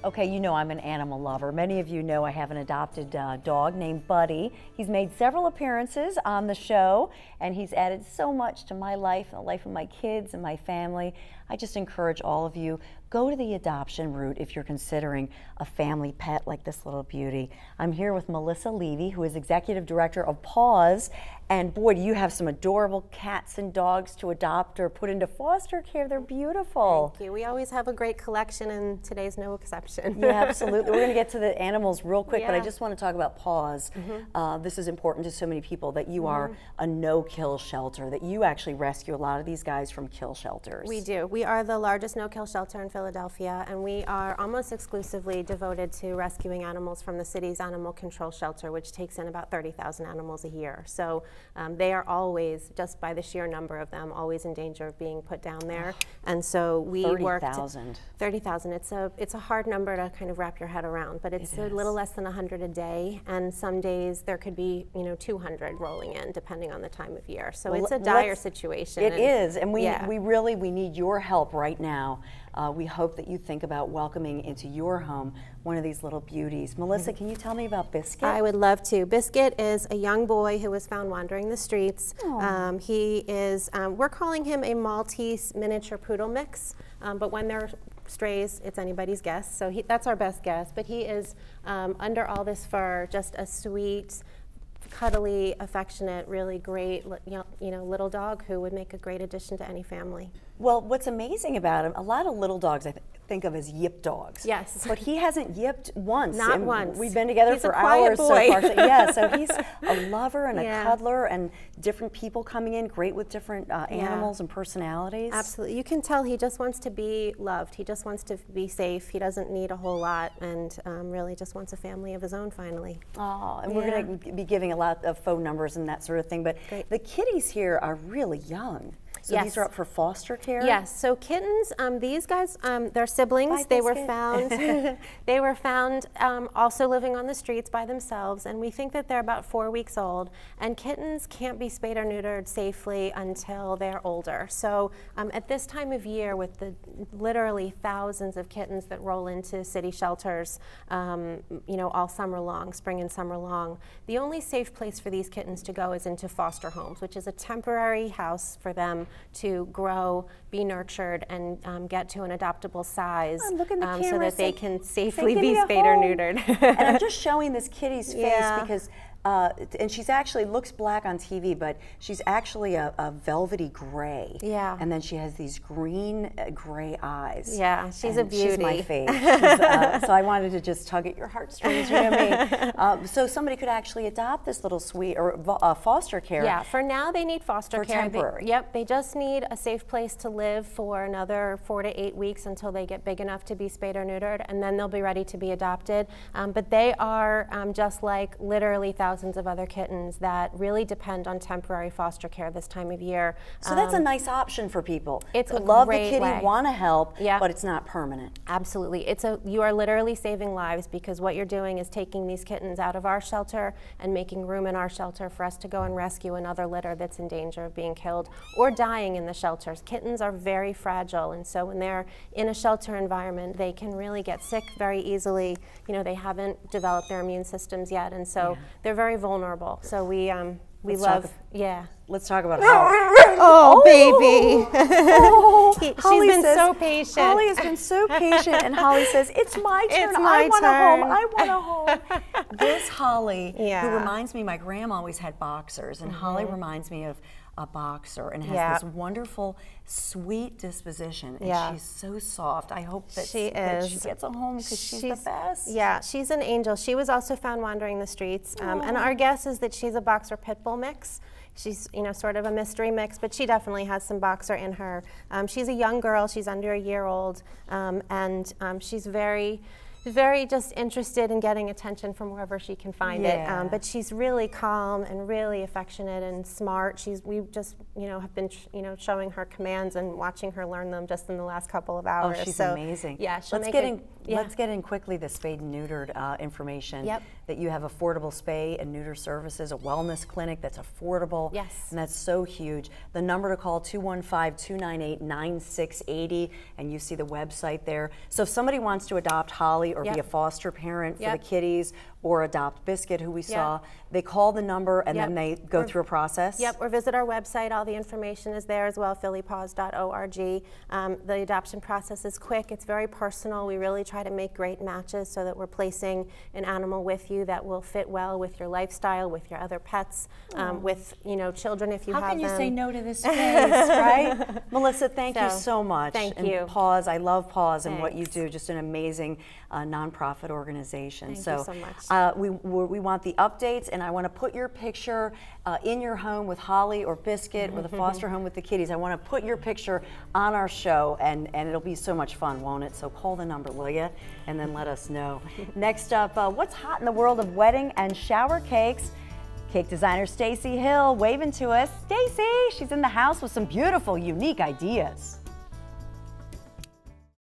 Okay, you know I'm an animal lover. Many of you know I have an adopted dog named Buddy. He's made several appearances on the show, and he's added so much to my life and the life of my kids and my family. I just encourage all of you, go to the adoption route if you're considering a family pet like this little beauty. I'm here with Melissa Levy, who is Executive Director of Paws, and boy, do you have some adorable cats and dogs to adopt or put into foster care. They're beautiful. Thank you. We always have a great collection, and today's no exception. Yeah, absolutely. We're going to get to the animals real quick, but I just want to talk about Paws. This is important to so many people, that you are a no-kill shelter, that you actually rescue a lot of these guys from kill shelters. We do. We are the largest no-kill shelter in Philadelphia, and we are almost exclusively devoted to rescuing animals from the city's animal control shelter, which takes in about 30,000 animals a year. So they are always, just by the sheer number of them, always in danger of being put down there. And so we work 30,000. 30,000. It's a hard number to kind of wrap your head around, but it's a little less than 100 a day, and some days there could be 200 rolling in, depending on the time of year. So it's a dire situation. It is, and we need your help right now. We hope that you think about welcoming into your home one of these little beauties. Melissa, can you tell me about Biscuit? I would love to. Biscuit is a young boy who was found wandering the streets. He is, we're calling him a Maltese miniature poodle mix, but when they're strays, it's anybody's guess. So that's our best guess. But he is, under all this fur, just a sweet, cuddly, affectionate, really great, little dog who would make a great addition to any family. Well, what's amazing about him, a lot of little dogs I think of as yip dogs. Yes. But he hasn't yipped once. Not once. We've been together for hours so far. So, yeah, so he's a lover and a cuddler, and different people coming in, great with different animals and personalities. Absolutely. You can tell he just wants to be loved. He just wants to be safe. He doesn't need a whole lot, and really just wants a family of his own finally. Oh, and we're going to be giving a lot of phone numbers and that sort of thing, but the kitties here are really young. So these are up for foster care? Yes. So kittens, these guys, they're siblings. They were found. They were found also living on the streets by themselves, and we think that they're about 4 weeks old. And kittens can't be spayed or neutered safely until they're older. So at this time of year, with the literally thousands of kittens that roll into city shelters, all summer long, spring and summer long, the only safe place for these kittens to go is into foster homes, which is a temporary house for them to grow, be nurtured, and get to an adoptable size, so that they can safely be spayed or neutered. And I'm just showing this kitty's face because and she's actually looks black on TV, but she's actually a velvety gray. Yeah. And then she has these green gray eyes. Yeah, she's a beauty. She's my fave. So I wanted to just tug at your heartstrings, you know what I mean? So somebody could actually adopt this little sweet, or foster care. Yeah, for now they need foster care. Temporary. Yep, they just need a safe place to live for another 4 to 8 weeks until they get big enough to be spayed or neutered, and then they'll be ready to be adopted. But they are just like literally thousands of other kittens that really depend on temporary foster care this time of year. So that's a nice option for people. It's who a love great the kitty, way. want to help, but it's not permanent. Absolutely. You are literally saving lives, because what you're doing is taking these kittens out of our shelter and making room in our shelter for us to go and rescue another litter that's in danger of being killed or dying in the shelters. Kittens are very fragile, and so when they're in a shelter environment, they can really get sick very easily. They haven't developed their immune systems yet, and so they're very vulnerable. So we love. Let's talk about Holly. Oh, baby. She's been so patient. Holly has been so patient, and Holly says, it's my turn. It's my turn. I want a home. This Holly, who reminds me, my grandma always had boxers, and Holly reminds me of a boxer, and has this wonderful, sweet disposition, and she's so soft. I hope that she gets a home, because she's the best. Yeah, she's an angel. She was also found wandering the streets, and our guess is that she's a boxer pit bull mix. She's, sort of a mystery mix, but she definitely has some boxer in her. She's a young girl. She's under a year old, and she's very just interested in getting attention from wherever she can find it. But she's really calm and really affectionate and smart. We just, have been, showing her commands and watching her learn them just in the last couple of hours. Oh, she's amazing. Yeah, Yeah. Let's get in quickly the spayed and neutered information. Yep. That you have affordable spay and neuter services, a wellness clinic that's affordable. Yes. And that's so huge. The number to call, 215-298-9680, and you see the website there. So if somebody wants to adopt Holly or be a foster parent for the kitties, or adopt Biscuit, who we saw, they call the number and then they go through a process? Yep, or visit our website. All the information is there as well, phillypaws.org. The adoption process is quick. It's very personal. We really try to make great matches so that we're placing an animal with you that will fit well with your lifestyle, with your other pets, with children if you have them. How can you say no to this space, right? Melissa, thank you so much. Thank and you. Paws, I love Paws and what you do. Just an amazing nonprofit organization. Thank you so much. We want the updates, and I want to put your picture in your home with Holly or Biscuit or the foster home with the kitties. I want to put your picture on our show, and it'll be so much fun, won't it? So call the number, will you? And then let us know. Next up, what's hot in the world of wedding and shower cakes? Cake designer Stacy Hill waving to us. Stacy, she's in the house with some beautiful, unique ideas.